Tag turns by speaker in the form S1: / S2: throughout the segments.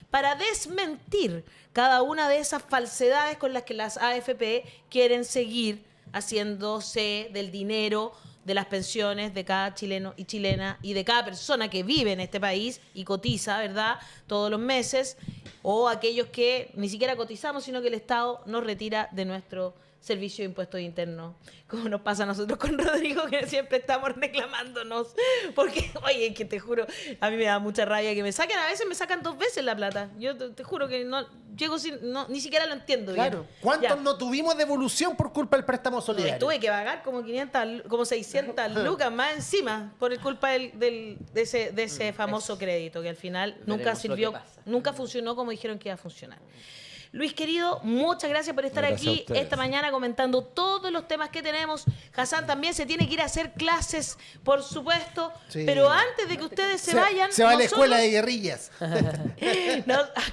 S1: para desmentir cada una de esas falsedades con las que las AFP quieren seguir haciéndose del dinero, de las pensiones de cada chileno y chilena y de cada persona que vive en este país y cotiza, ¿verdad?, todos los meses, o aquellos que ni siquiera cotizamos, sino que el Estado nos retira de nuestro servicio de impuestos internos, como nos pasa a nosotros con Rodrigo, que siempre estamos reclamándonos, porque, oye, que te juro, a mí me da mucha rabia que me saquen, a veces me sacan 2 veces la plata, yo te juro que no llego ni siquiera lo entiendo
S2: claro.
S1: bien.
S2: ¿Cuántos
S1: Ya.
S2: no tuvimos devolución por culpa del préstamo solidario?
S1: No, tuve que pagar como 500, como 600 lucas más encima por culpa de ese famoso crédito que al final nunca sirvió, nunca funcionó como dijeron que iba a funcionar. Luis, querido, muchas gracias por estar aquí esta mañana comentando todos los temas que tenemos. Hassan también se tiene que ir a hacer clases, por supuesto, sí. Pero antes de que ustedes se vayan...
S2: Se va a la escuela de guerrillas.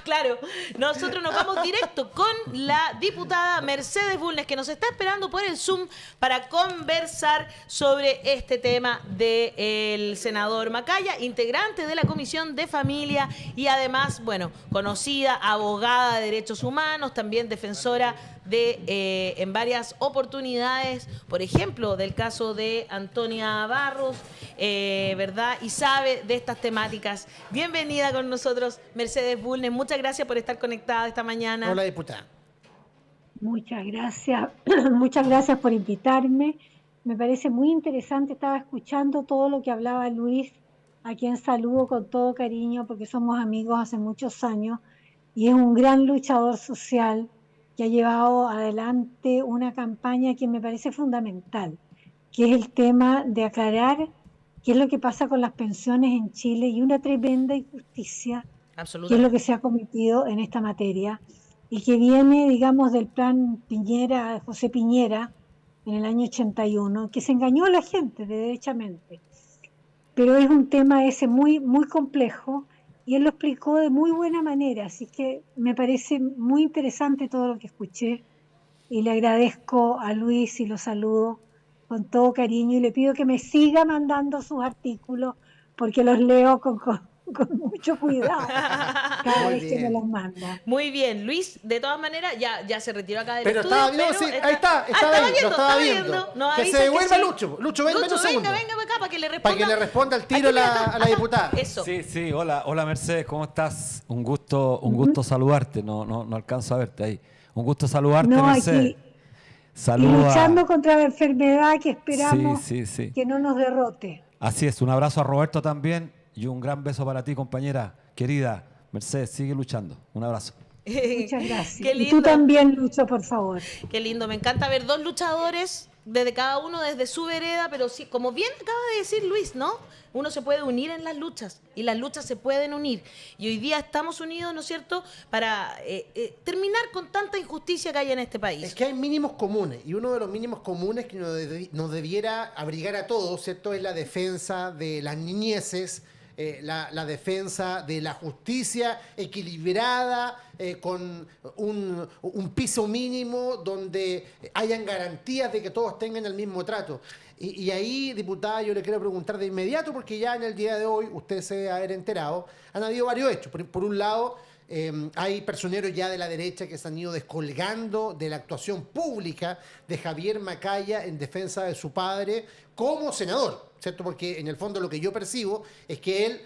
S1: Claro, nosotros nos vamos directo con la diputada Mercedes Bulnes, que nos está esperando por el Zoom para conversar sobre este tema del senador Macaya, integrante de la Comisión de Familia y además, bueno, conocida abogada de derechos humanos, también defensora de en varias oportunidades, por ejemplo, del caso de Antonia Barros, ¿verdad? Y sabe de estas temáticas. Bienvenida con nosotros, Mercedes Bulnes. Muchas gracias por estar conectada esta mañana.
S2: Hola, diputada.
S3: Muchas gracias por invitarme. Me parece muy interesante, estaba escuchando todo lo que hablaba Luis, a quien saludo con todo cariño porque somos amigos hace muchos años. Y es un gran luchador social que ha llevado adelante una campaña que me parece fundamental, que es el tema de aclarar qué es lo que pasa con las pensiones en Chile y una tremenda injusticia, que es lo que se ha cometido en esta materia y que viene, digamos, del plan Piñera, José Piñera, en el año 81, que se engañó a la gente derechamente. Pero es un tema ese muy, muy complejo. Y él lo explicó de muy buena manera, así que me parece muy interesante todo lo que escuché y le agradezco a Luis y lo saludo con todo cariño y le pido que me siga mandando sus artículos porque los leo con mucho cuidado cada vez que me los manda.
S1: Muy bien, Luis, de todas maneras ya se retiró acá del
S2: pero
S1: estudio.
S2: Estaba viendo, sí, ahí está, estaba viendo. No, que se devuelva Lucho. Lucho, venga un segundo.
S1: Venga acá para que le responda.
S2: Para que le responda al tiro a la diputada.
S1: Eso.
S4: Sí, hola Mercedes, ¿cómo estás? Un gusto saludarte, no alcanzo a verte ahí. Un gusto saludarte, Mercedes.
S3: Luchando contra la enfermedad que esperamos que no nos derrote.
S4: Así es, un abrazo a Roberto también y un gran beso para ti, compañera querida. Mercedes, sigue luchando. Un abrazo.
S3: Muchas gracias. Y tú también, Lucho, por favor.
S1: Qué lindo, me encanta ver 2 luchadores, desde cada uno desde su vereda, pero sí, como bien acaba de decir Luis, ¿no? Uno se puede unir en las luchas y las luchas se pueden unir. Y hoy día estamos unidos, ¿no es cierto?, para terminar con tanta injusticia que hay en este país.
S2: Es que hay mínimos comunes y uno de los mínimos comunes que nos debiera abrigar a todos, ¿cierto?, es la defensa de las niñeces, la defensa de la justicia equilibrada, con un piso mínimo donde hayan garantías de que todos tengan el mismo trato. Y ahí, diputada, yo le quiero preguntar de inmediato, porque ya en el día de hoy, usted se debe haber enterado, han habido varios hechos. Por un lado, hay personeros ya de la derecha que se han ido descolgando de la actuación pública de Javier Macaya en defensa de su padre como senador, ¿cierto? Porque en el fondo lo que yo percibo es que él,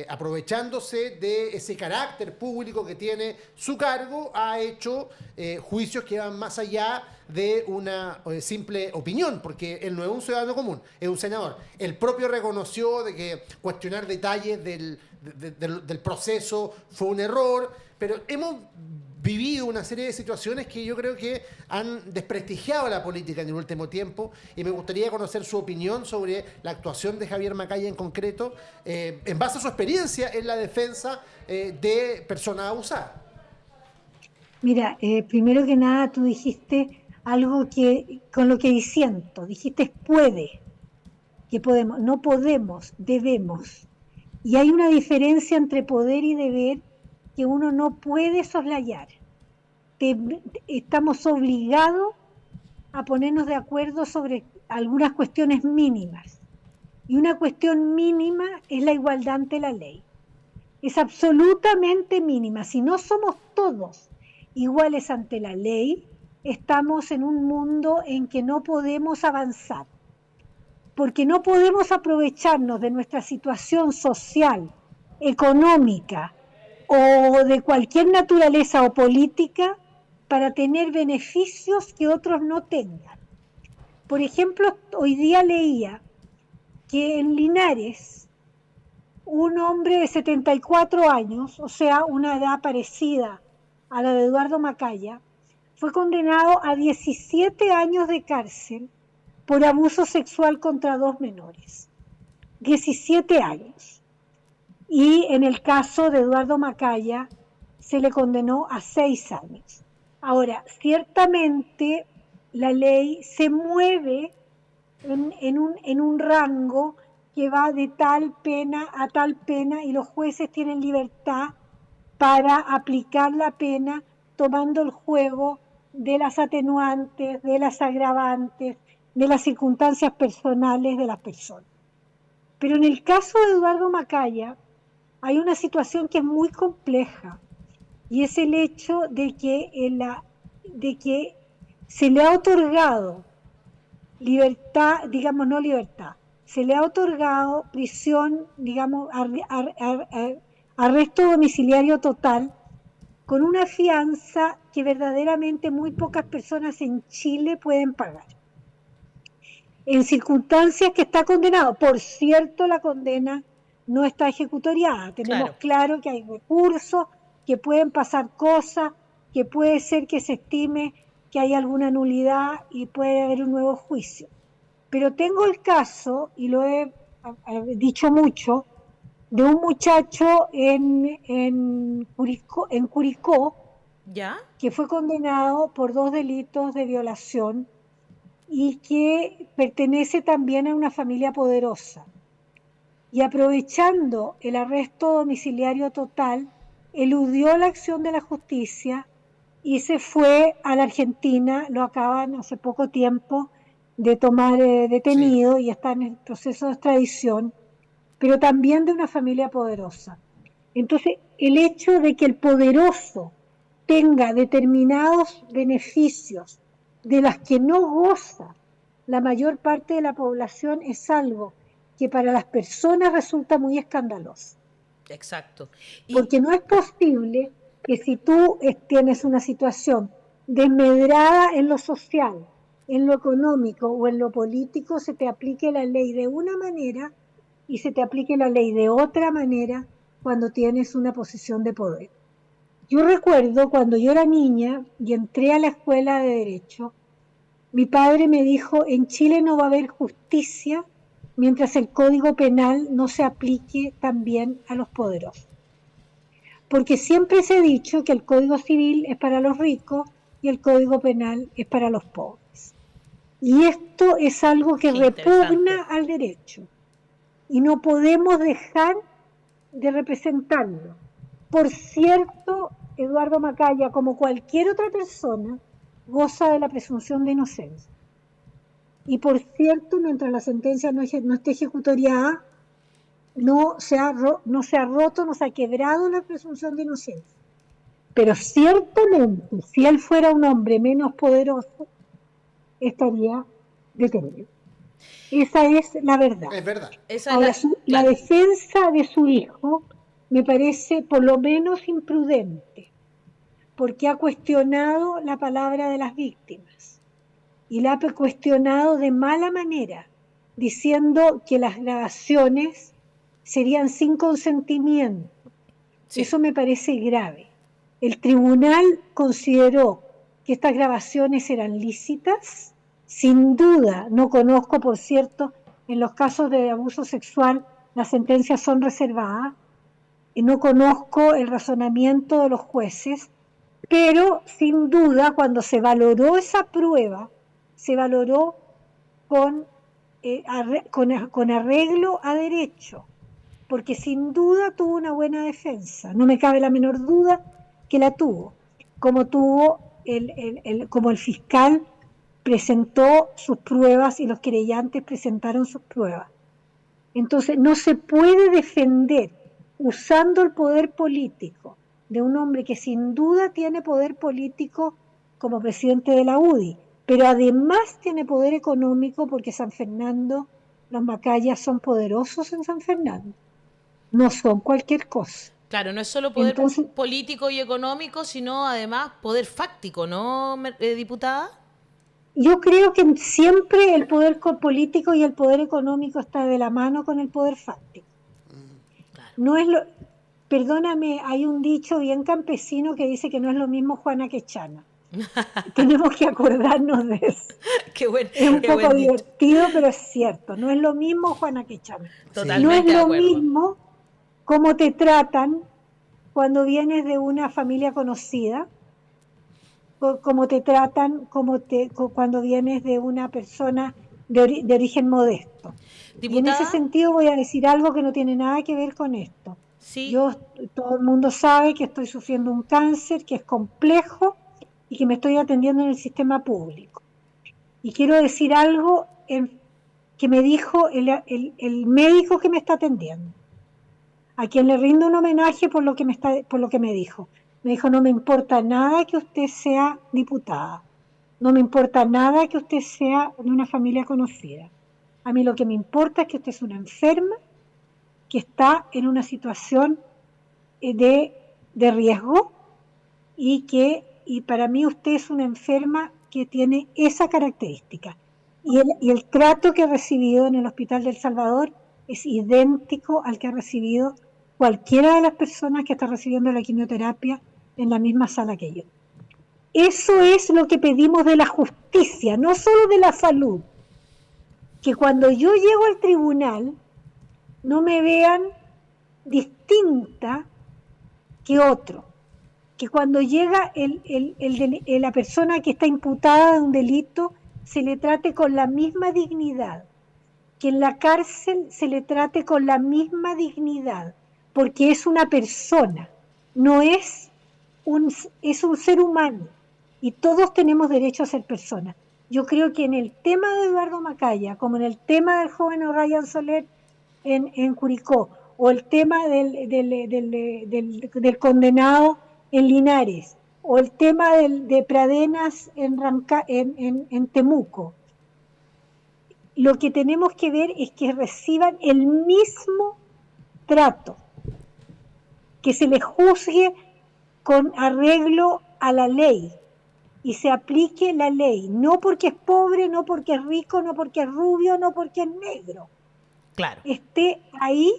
S2: aprovechándose de ese carácter público que tiene su cargo, ha hecho juicios que van más allá de una simple opinión, porque él no es un ciudadano común, es un senador. Él propio reconoció de que cuestionar detalles del proceso fue un error, pero hemos vivido una serie de situaciones que yo creo que han desprestigiado la política en el último tiempo, y me gustaría conocer su opinión sobre la actuación de Javier Macaya en concreto, en base a su experiencia en la defensa de personas abusadas.
S3: Mira, primero que nada tú dijiste algo que con lo que disiento, dijiste puede, que podemos, no podemos, debemos. Y hay una diferencia entre poder y deber que uno no puede soslayar. Estamos obligados a ponernos de acuerdo sobre algunas cuestiones mínimas. Y una cuestión mínima es la igualdad ante la ley. es absolutamente mínima. Si no somos todos iguales ante la ley, estamos en un mundo en que no podemos avanzar, porque no podemos aprovecharnos de nuestra situación social, económica o de cualquier naturaleza o política para tener beneficios que otros no tengan. Por ejemplo, hoy día leía que en Linares un hombre de 74 años, o sea, una edad parecida a la de Eduardo Macaya, fue condenado a 17 años de cárcel por abuso sexual contra 2 menores. 17 años. Y en el caso de Eduardo Macaya se le condenó a 6 años. Ahora, ciertamente la ley se mueve en un rango que va de tal pena a tal pena y los jueces tienen libertad para aplicar la pena tomando el juego de las atenuantes, de las agravantes, de las circunstancias personales de las personas. Pero en el caso de Eduardo Macaya hay una situación que es muy compleja y es el hecho de que se le ha otorgado libertad, digamos no libertad, se le ha otorgado prisión, digamos arresto domiciliario total con una fianza que verdaderamente muy pocas personas en Chile pueden pagar. En circunstancias que está condenado. Por cierto, la condena no está ejecutoriada. Tenemos claro que hay recursos, que pueden pasar cosas, que puede ser que se estime que hay alguna nulidad y puede haber un nuevo juicio. Pero tengo el caso, y lo he dicho mucho, de un muchacho en Curicó,
S1: ¿ya?
S3: Que fue condenado por 2 delitos de violación y que pertenece también a una familia poderosa. Y aprovechando el arresto domiciliario total, eludió la acción de la justicia y se fue a la Argentina, lo acaban hace poco tiempo de tomar detenido y está en el proceso de extradición, pero también de una familia poderosa. Entonces, el hecho de que el poderoso tenga determinados beneficios de las que no goza la mayor parte de la población es algo que para las personas resulta muy escandaloso.
S1: Exacto.
S3: Porque no es posible que si tú tienes una situación desmedrada en lo social, en lo económico o en lo político, se te aplique la ley de una manera y se te aplique la ley de otra manera cuando tienes una posición de poder. Yo recuerdo cuando yo era niña y entré a la escuela de Derecho, mi padre me dijo, en Chile no va a haber justicia mientras el Código Penal no se aplique también a los poderosos. Porque siempre se ha dicho que el Código Civil es para los ricos y el Código Penal es para los pobres. Y esto es algo que repugna al derecho. Y no podemos dejar de representarlo. Por cierto, Eduardo Macaya, como cualquier otra persona, goza de la presunción de inocencia. Y por cierto, mientras la sentencia no esté ejecutoriada, no se ha roto, no se ha quebrado la presunción de inocencia. Pero ciertamente, si él fuera un hombre menos poderoso, estaría detenido. Esa es la verdad.
S2: Es verdad.
S3: Ahora, la defensa de su hijo me parece por lo menos imprudente, porque ha cuestionado la palabra de las víctimas y la ha cuestionado de mala manera, diciendo que las grabaciones serían sin consentimiento. Sí. Eso me parece grave. El tribunal consideró que estas grabaciones eran lícitas. Sin duda, no conozco, por cierto, en los casos de abuso sexual las sentencias son reservadas. No conozco el razonamiento de los jueces, pero sin duda cuando se valoró esa prueba, se valoró con arreglo a derecho, porque sin duda tuvo una buena defensa, no me cabe la menor duda que la tuvo, como como el fiscal presentó sus pruebas y los querellantes presentaron sus pruebas. Entonces no se puede defender usando el poder político de un hombre que sin duda tiene poder político como presidente de la UDI, pero además tiene poder económico porque San Fernando, los Macayas son poderosos en San Fernando, no son cualquier cosa.
S1: Claro, no es solo poder
S3: Entonces,
S1: político y económico, sino además poder fáctico, ¿no, diputada?
S3: yo creo que siempre el poder político y el poder económico está de la mano con el poder fáctico.
S1: Claro.
S3: No es lo, perdóname, hay un dicho bien campesino que dice que no es lo mismo Juana que Chana. Tenemos que acordarnos de eso.
S1: Qué buen,
S3: Es un
S1: qué
S3: poco
S1: buen dicho.
S3: divertido, pero es cierto. No es lo mismo Juana que Chana.
S1: Totalmente
S3: No es
S1: de
S3: lo
S1: acuerdo.
S3: mismo cómo te tratan cuando vienes de una familia conocida, cómo te tratan cuando vienes de una persona de origen modesto. Y en ese
S1: Diputada,
S3: sentido voy a decir algo que no tiene nada que ver con esto.
S1: sí,
S3: Todo el mundo sabe que estoy sufriendo un cáncer que es complejo y que me estoy atendiendo en el sistema público. Y quiero decir algo que me dijo el médico que me está atendiendo, a quien le rindo un homenaje por lo que me dijo. Me dijo, no me importa nada que usted sea diputada, no me importa nada que usted sea de una familia conocida. A mí lo que me importa es que usted es una enferma que está en una situación de riesgo y para mí usted es una enferma que tiene esa característica. Y el trato que he recibido en el Hospital del Salvador es idéntico al que ha recibido cualquiera de las personas que está recibiendo la quimioterapia en la misma sala que yo. Eso es lo que pedimos de la justicia, no solo de la salud. Que cuando yo llego al tribunal no me vean distinta que otro. Que cuando llega la persona que está imputada de un delito se le trate con la misma dignidad. Que en la cárcel se le trate con la misma dignidad. Porque es una persona, no es es un ser humano. Y todos tenemos derecho a ser personas. Yo creo que en el tema de Eduardo Macaya, como en el tema del joven O'Ryan Soler en Curicó, o el tema del condenado en Linares, o el tema de Pradenas en Temuco, lo que tenemos que ver es que reciban el mismo trato, que se les juzgue con arreglo a la ley y se aplique la ley, no porque es pobre, no porque es rico, no porque es rubio, no porque es negro.
S1: claro.
S3: Esté ahí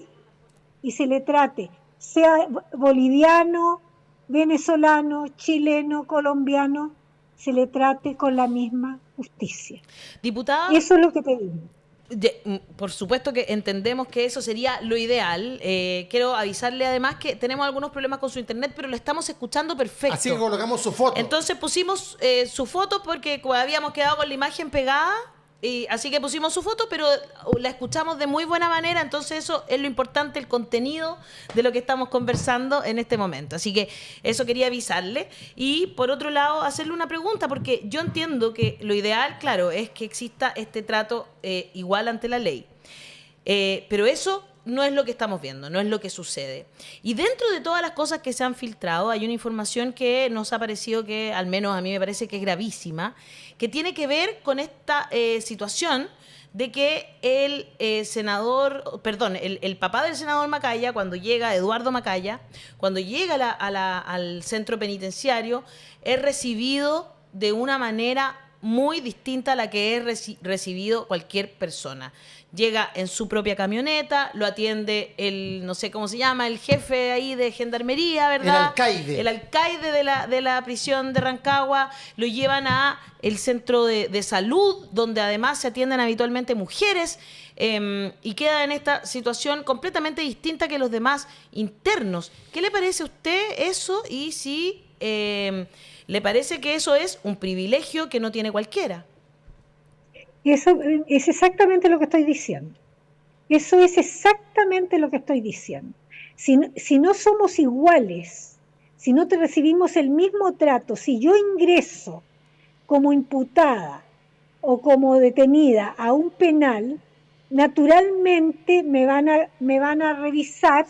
S3: y se le trate, sea boliviano, venezolano, chileno, colombiano, se le trate con la misma justicia.
S1: Diputada,
S3: Eso es lo que pedimos.
S1: por supuesto que entendemos que eso sería lo ideal. Quiero avisarle además que tenemos algunos problemas con su internet, pero lo estamos escuchando perfecto.
S2: Así que colocamos su foto.
S1: Entonces pusimos su foto porque habíamos quedado con la imagen pegada. Y así que pusimos su foto, pero la escuchamos de muy buena manera, entonces eso es lo importante, el contenido de lo que estamos conversando en este momento. Así que eso quería avisarle. Y por otro lado, hacerle una pregunta, porque yo entiendo que lo ideal, claro, es que exista este trato igual ante la ley. Pero eso no es lo que estamos viendo, no es lo que sucede. Y dentro de todas las cosas que se han filtrado, hay una información que nos ha parecido que, al menos a mí me parece que es gravísima, que tiene que ver con esta situación de que el papá del senador Macaya, cuando llega, Eduardo Macaya, cuando llega al centro penitenciario, es recibido de una manera muy distinta a la que es recibido cualquier persona. Llega en su propia camioneta, lo atiende no sé cómo se llama, el jefe ahí de gendarmería, ¿verdad?
S2: El alcaide.
S1: El alcaide de la prisión de Rancagua, lo llevan a el centro de salud, donde además se atienden habitualmente mujeres, y queda en esta situación completamente distinta que los demás internos. ¿Qué le parece a usted eso? Y si le parece que eso es un privilegio que no tiene cualquiera.
S3: Eso es exactamente lo que estoy diciendo. Eso es exactamente lo que estoy diciendo. Si no somos iguales, si no te recibimos el mismo trato, si yo ingreso como imputada o como detenida a un penal, naturalmente me van a revisar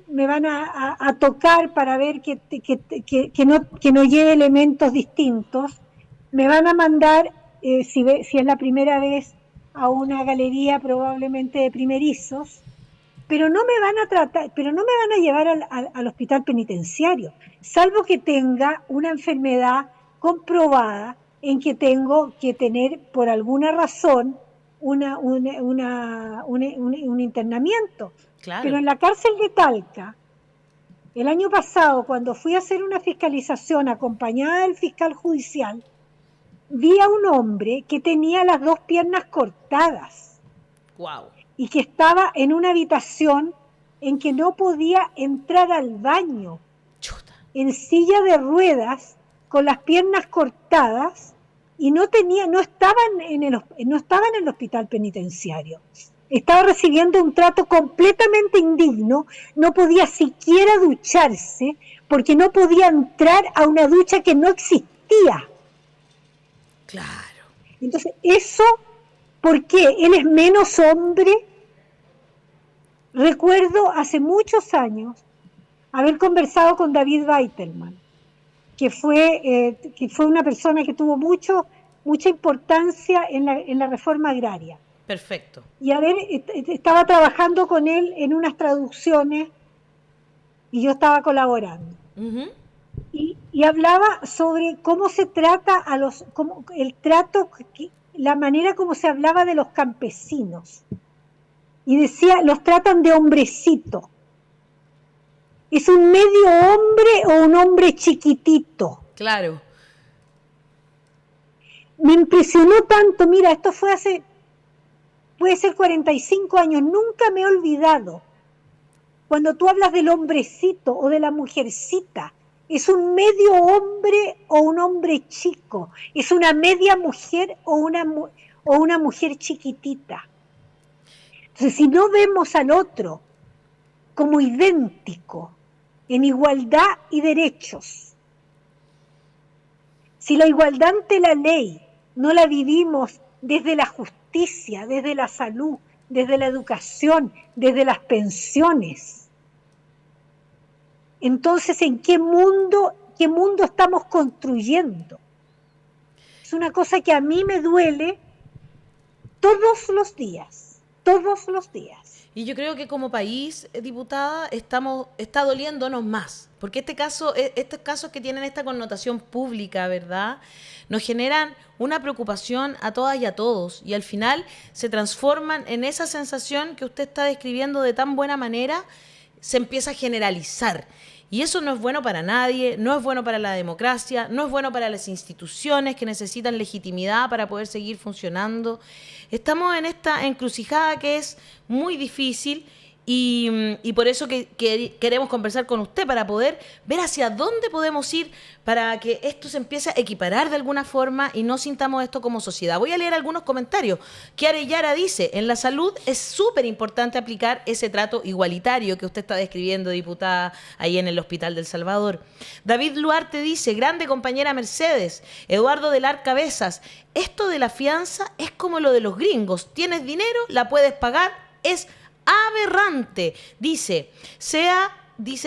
S3: me van a tocar para ver que no lleve elementos distintos. Me van a mandar, si es la primera vez, a una galería probablemente de primerizos, pero no me van a llevar al hospital penitenciario, salvo que tenga una enfermedad comprobada en que tengo que tener por alguna razón un internamiento.
S1: Claro.
S3: Pero en la cárcel de Talca, el año pasado, cuando fui a hacer una fiscalización acompañada del fiscal judicial, vi a un hombre que tenía las 2 piernas cortadas.
S1: Wow.
S3: Y que estaba en una habitación en que no podía entrar al baño,
S1: Chuta.
S3: en silla de ruedas, con las piernas cortadas, y no estaban en el hospital penitenciario. Estaba recibiendo un trato completamente indigno, no podía siquiera ducharse, porque no podía entrar a una ducha que no existía.
S1: Claro.
S3: Entonces, eso, ¿por qué? Él es menos hombre. Recuerdo hace muchos años haber conversado con David Weitelman, que fue una persona que tuvo mucha importancia en la reforma agraria.
S1: Perfecto.
S3: Y estaba trabajando con él en unas traducciones y yo estaba colaborando.
S1: Uh-huh.
S3: Y hablaba sobre cómo se trata la manera como se hablaba de los campesinos. Y decía, los tratan de hombrecito. ¿Es un medio hombre o un hombre chiquitito?
S1: Claro.
S3: Me impresionó tanto, mira, esto puede ser 45 años, nunca me he olvidado. Cuando tú hablas del hombrecito o de la mujercita, ¿es un medio hombre o un hombre chico? ¿Es una media mujer o una mujer chiquitita? Entonces, si no vemos al otro como idéntico, en igualdad y derechos, si la igualdad ante la ley no la vivimos desde la justicia, desde la salud, desde la educación, desde las pensiones, entonces, ¿en qué mundo estamos construyendo? Es una cosa que a mí me duele todos los días.
S1: Y yo creo que como país, diputada, está doliéndonos más, porque estos casos que tienen esta connotación pública, ¿verdad?, nos generan una preocupación a todas y a todos, y al final se transforman en esa sensación que usted está describiendo de tan buena manera, se empieza a generalizar. Y eso no es bueno para nadie, no es bueno para la democracia, no es bueno para las instituciones que necesitan legitimidad para poder seguir funcionando. Estamos en esta encrucijada que es muy difícil y por eso que queremos conversar con usted para poder ver hacia dónde podemos ir para que esto se empiece a equiparar de alguna forma y no sintamos esto como sociedad. Voy a leer algunos comentarios. Kiara Yara dice, en la salud es súper importante aplicar ese trato igualitario que usted está describiendo, diputada, ahí en el Hospital del Salvador. David Luarte dice, grande compañera Mercedes. Eduardo del Cabezas, esto de la fianza es como lo de los gringos. Tienes dinero, la puedes pagar, es aberrante. Dice,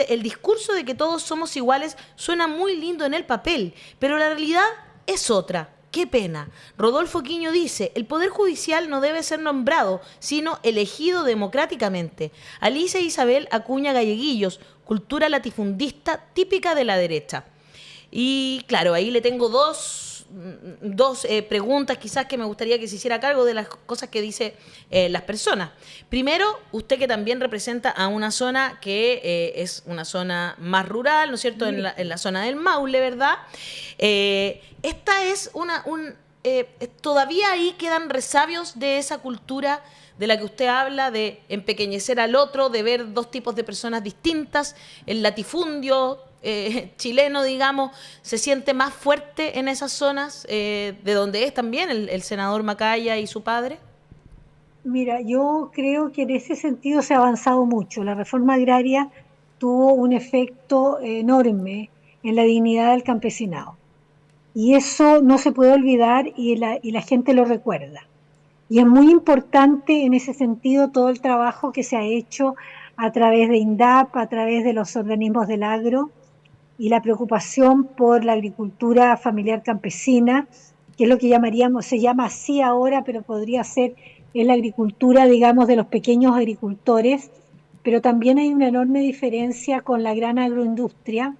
S1: el discurso de que todos somos iguales suena muy lindo en el papel, pero la realidad es otra. Qué pena. Rodolfo Quiño dice, el Poder Judicial no debe ser nombrado, sino elegido democráticamente. Alicia Isabel Acuña Galleguillos, cultura latifundista típica de la derecha. Y claro, ahí le tengo dos preguntas quizás que me gustaría que se hiciera cargo de las cosas que dice las personas. Primero, usted que también representa a una zona que es una zona más rural, ¿no es cierto?, en la zona del Maule, ¿verdad? Esta es todavía ahí quedan resabios de esa cultura de la que usted habla, de empequeñecer al otro, de ver dos tipos de personas distintas, el latifundio chileno, digamos, se siente más fuerte en esas zonas, de donde es también el senador Macaya y su padre.
S3: Mira, yo creo que en ese sentido se ha avanzado mucho. La reforma agraria tuvo un efecto enorme en la dignidad del campesinado. Y eso no se puede olvidar y la gente lo recuerda. Y es muy importante en ese sentido todo el trabajo que se ha hecho a través de INDAP, a través de los organismos del agro, y la preocupación por la agricultura familiar campesina, que es lo que llamaríamos, se llama así ahora, pero podría ser en la agricultura, digamos, de los pequeños agricultores, pero también hay una enorme diferencia con la gran agroindustria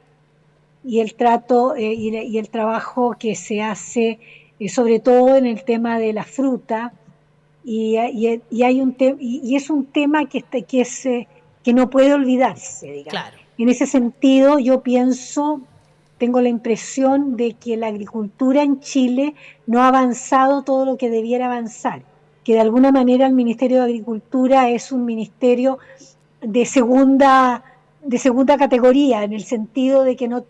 S3: y el trato y el trabajo que se hace, sobre todo en el tema de la fruta, y es un tema que no puede olvidarse, digamos.
S1: Claro.
S3: En ese sentido, yo tengo la impresión de que la agricultura en Chile no ha avanzado todo lo que debiera avanzar, que de alguna manera el Ministerio de Agricultura es un ministerio de segunda categoría, en el sentido de que no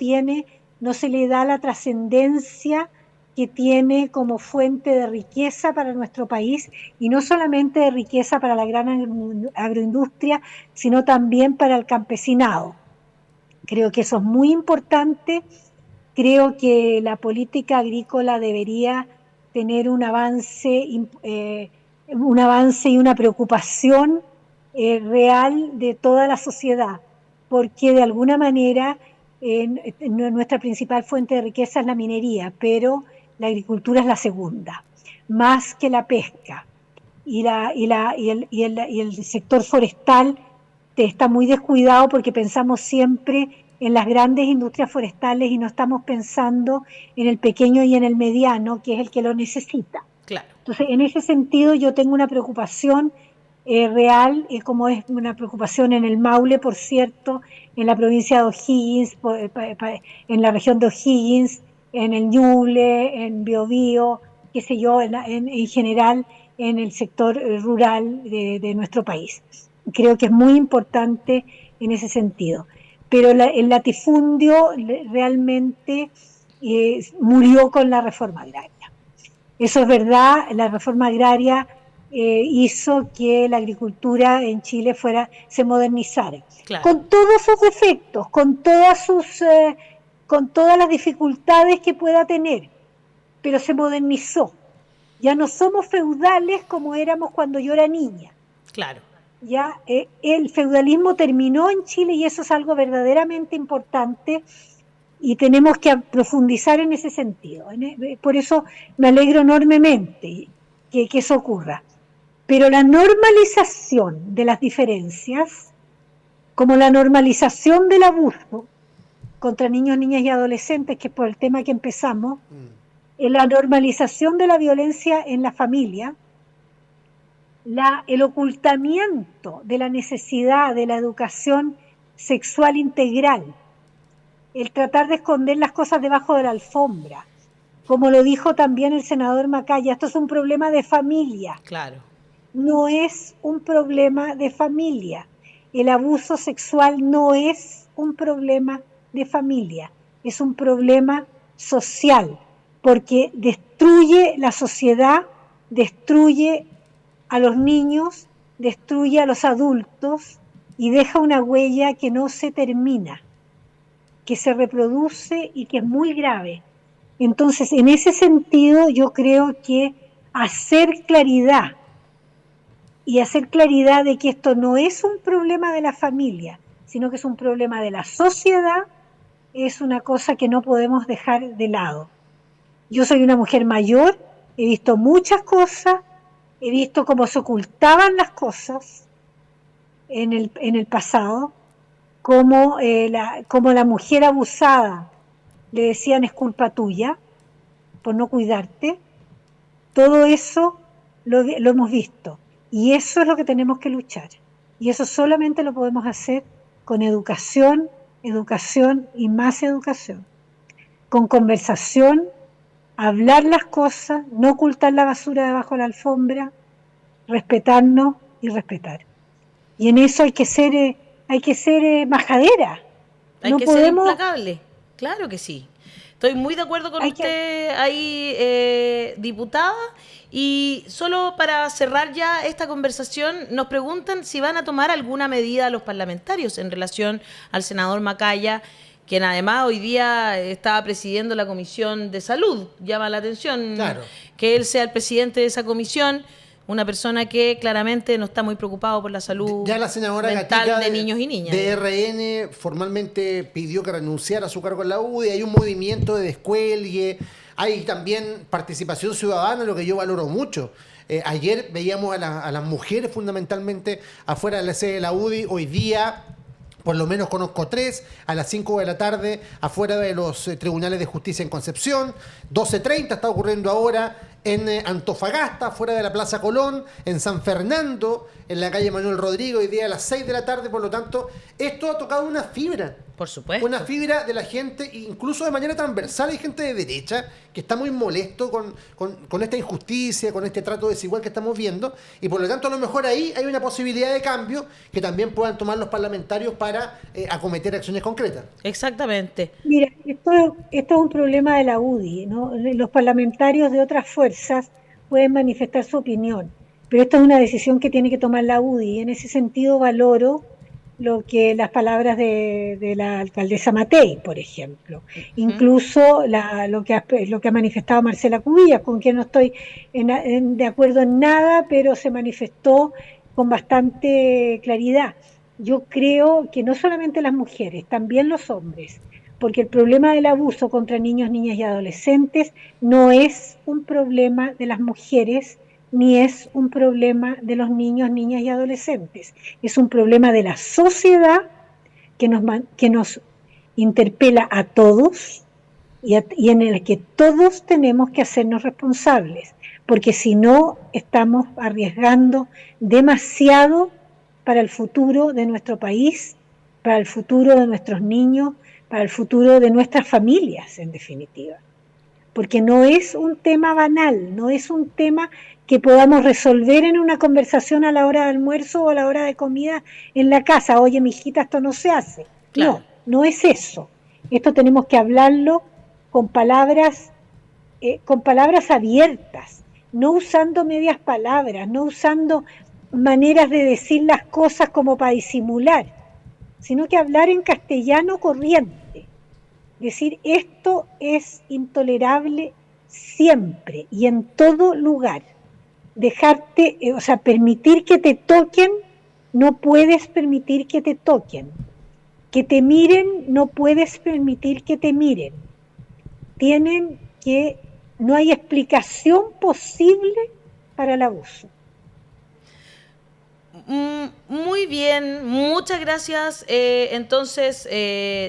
S3: se le da la trascendencia que tiene como fuente de riqueza para nuestro país, y no solamente de riqueza para la gran agroindustria, sino también para el campesinado. Creo que eso es muy importante. Creo que la política agrícola debería tener un avance y una preocupación real de toda la sociedad, porque de alguna manera nuestra principal fuente de riqueza es la minería, pero la agricultura es la segunda, más que la pesca. Y el sector forestal está muy descuidado porque pensamos siempre en las grandes industrias forestales y no estamos pensando en el pequeño y en el mediano, que es el que lo necesita.
S1: Claro.
S3: Entonces, en ese sentido, yo tengo una preocupación real, como es una preocupación en el Maule, por cierto, en la provincia de O'Higgins, en la región de O'Higgins, en el Ñuble, en Biobío, qué sé yo, en general en el sector rural de nuestro país. Creo que es muy importante en ese sentido. Pero el latifundio realmente murió con la reforma agraria. Eso es verdad, la reforma agraria hizo que la agricultura en Chile se modernizara. Claro. Con todos sus defectos, con todas las dificultades que pueda tener, pero se modernizó. Ya no somos feudales como éramos cuando yo era niña.
S1: Claro.
S3: Ya el feudalismo terminó en Chile y eso es algo verdaderamente importante y tenemos que profundizar en ese sentido. Por eso me alegro enormemente que eso ocurra. Pero la normalización de las diferencias, como la normalización del abuso contra niños, niñas y adolescentes, que es por el tema que empezamos, la normalización de la violencia en la familia, el ocultamiento de la necesidad de la educación sexual integral, el tratar de esconder las cosas debajo de la alfombra, como lo dijo también el senador Macaya, esto es un problema de familia.
S1: Claro.
S3: No es un problema de familia. El abuso sexual no es un problema de familia, es un problema social, porque destruye la sociedad, destruye a los niños, destruye a los adultos y deja una huella que no se termina, que se reproduce y que es muy grave. Entonces, en ese sentido, yo creo que hacer claridad de que esto no es un problema de la familia, sino que es un problema de la sociedad, es una cosa que no podemos dejar de lado. Yo soy una mujer mayor, he visto muchas cosas, he visto cómo se ocultaban las cosas en el pasado, cómo la mujer abusada le decían es culpa tuya por no cuidarte. Todo eso lo hemos visto y eso es lo que tenemos que luchar. Y eso solamente lo podemos hacer con educación, educación y más educación. Con conversación, hablar las cosas, no ocultar la basura debajo de la alfombra, respetarnos y respetar. Y en eso hay que ser majadera.
S1: Hay que ser implacable, claro que sí. Estoy muy de acuerdo con usted ahí, diputada. Y solo para cerrar ya esta conversación, nos preguntan si van a tomar alguna medida los parlamentarios en relación al senador Macaya, quien además hoy día estaba presidiendo la Comisión de Salud. Llama la atención, claro, que él sea el presidente de esa comisión. una persona que claramente no está muy preocupado por la salud
S2: ya la senadora
S1: mental
S2: Gatica
S1: de niños y niñas.
S2: de RN formalmente pidió que renunciara a su cargo en la UDI. Hay un movimiento de descuelgue, hay también participación ciudadana, lo que yo valoro mucho. Ayer veíamos a las mujeres fundamentalmente afuera de la sede de la UDI. Hoy día, por lo menos conozco 3, a las 5 de la tarde, afuera de los tribunales de justicia en Concepción. 12:30 está ocurriendo ahora en Antofagasta, fuera de la Plaza Colón, en San Fernando, en la calle Manuel Rodrigo, hoy día a las 6 de la tarde. Por lo tanto, esto ha tocado una fibra.
S1: Por supuesto.
S2: Una fibra de la gente, incluso de manera transversal. Hay gente de derecha que está muy molesto con esta injusticia, con este trato desigual que estamos viendo, y por lo tanto a lo mejor ahí hay una posibilidad de cambio que también puedan tomar los parlamentarios para acometer acciones concretas.
S1: Exactamente.
S3: Mira, esto es un problema de la UDI, ¿no? Los parlamentarios de otras fuerzas pueden manifestar su opinión, pero esta es una decisión que tiene que tomar la UDI. En ese sentido valoro las palabras de la alcaldesa Matei, por ejemplo. Incluso lo que ha manifestado Marcela Cubillas, con quien no estoy de acuerdo en nada, pero se manifestó con bastante claridad. Yo creo que no solamente las mujeres, también los hombres, porque el problema del abuso contra niños, niñas y adolescentes no es un problema de las mujeres, ni es un problema de los niños, niñas y adolescentes. Es un problema de la sociedad que nos interpela a todos y en el que todos tenemos que hacernos responsables, porque si no estamos arriesgando demasiado para el futuro de nuestro país, para el futuro de nuestros niños, para el futuro de nuestras familias, en definitiva. Porque no es un tema banal, no es un tema que podamos resolver en una conversación a la hora de almuerzo o a la hora de comida en la casa. Oye, mijita, esto no se hace.
S1: Claro.
S3: No es eso. Esto tenemos que hablarlo con palabras abiertas, no usando medias palabras, no usando maneras de decir las cosas como para disimular, sino que hablar en castellano corriente. Decir, esto es intolerable siempre y en todo lugar. Permitir que te toquen, no puedes permitir que te toquen. Que te miren, no puedes permitir que te miren. No hay explicación posible para el abuso.
S1: Muy bien, muchas gracias. Entonces,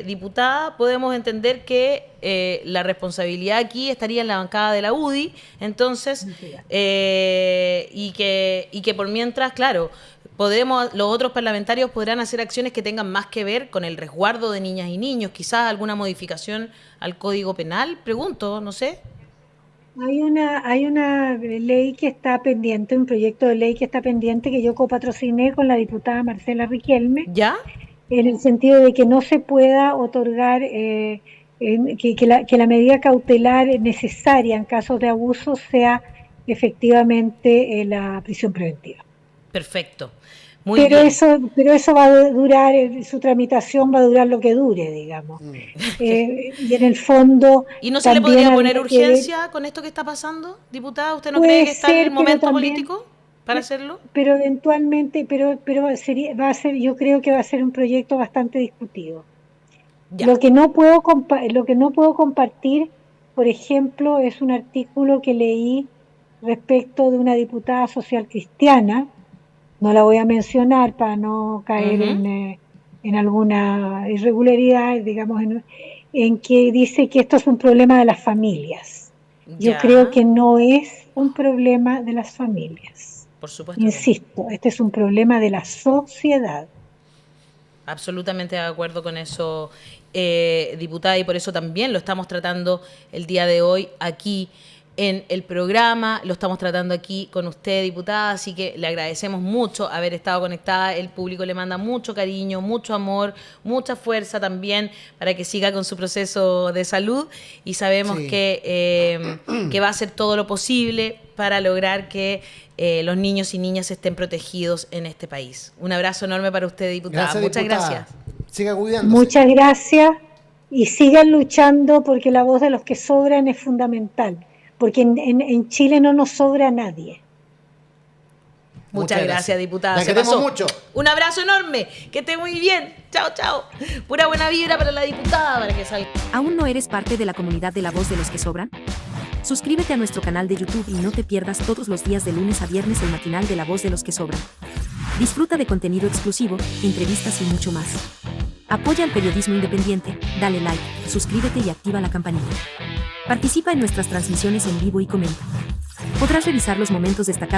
S1: diputada, podemos entender que la responsabilidad aquí estaría en la bancada de la UDI, entonces, y que por mientras, claro, los otros parlamentarios podrán hacer acciones que tengan más que ver con el resguardo de niñas y niños, quizás alguna modificación al Código Penal, pregunto, no sé.
S3: Hay una ley que está pendiente, un proyecto de ley que está pendiente, que yo copatrociné con la diputada Marcela Riquelme.
S1: ¿Ya?
S3: En el sentido de que no se pueda otorgar, que la medida cautelar necesaria en casos de abuso sea efectivamente la prisión preventiva.
S1: Perfecto. Muy bien.
S3: Pero eso va a durar, su tramitación va a durar lo que dure, digamos. Y en el fondo...
S1: ¿Y no se le podría poner urgencia con esto que está pasando, diputada? ¿Usted no cree que está en el momento político para hacerlo?
S3: Pero eventualmente, yo creo que va a ser un proyecto bastante discutido. Ya. Lo que no puedo compartir, por ejemplo, es un artículo que leí respecto de una diputada social cristiana. No la voy a mencionar para no caer en alguna irregularidad, digamos, en que dice que esto es un problema de las familias. Yo creo que no es un problema de las familias.
S1: Por supuesto.
S3: Insisto, este es un problema de la sociedad.
S1: Absolutamente de acuerdo con eso, diputada, y por eso también lo estamos tratando el día de hoy aquí en el programa, lo estamos tratando aquí con usted, diputada, así que le agradecemos mucho haber estado conectada. El público le manda mucho cariño, mucho amor, mucha fuerza también para que siga con su proceso de salud, y sabemos que va a hacer todo lo posible para lograr que los niños y niñas estén protegidos en este país. Un abrazo enorme para usted, diputada. Muchas gracias.
S2: Siga cuidándose.
S3: Muchas gracias y sigan luchando, porque la voz de los que sobran es fundamental. Porque en Chile no nos sobra nadie.
S1: Muchas gracias, diputada.
S2: La queremos mucho.
S1: Un abrazo enorme. Que esté muy bien. Chao, chao. Pura buena vibra para la diputada para que salga.
S5: ¿Aún no eres parte de la comunidad de La Voz de los que Sobran? Suscríbete a nuestro canal de YouTube y no te pierdas todos los días de lunes a viernes el matinal de La Voz de los que Sobran. Disfruta de contenido exclusivo, entrevistas y mucho más. Apoya al periodismo independiente, dale like, suscríbete y activa la campanita. Participa en nuestras transmisiones en vivo y comenta. Podrás revisar los momentos destacados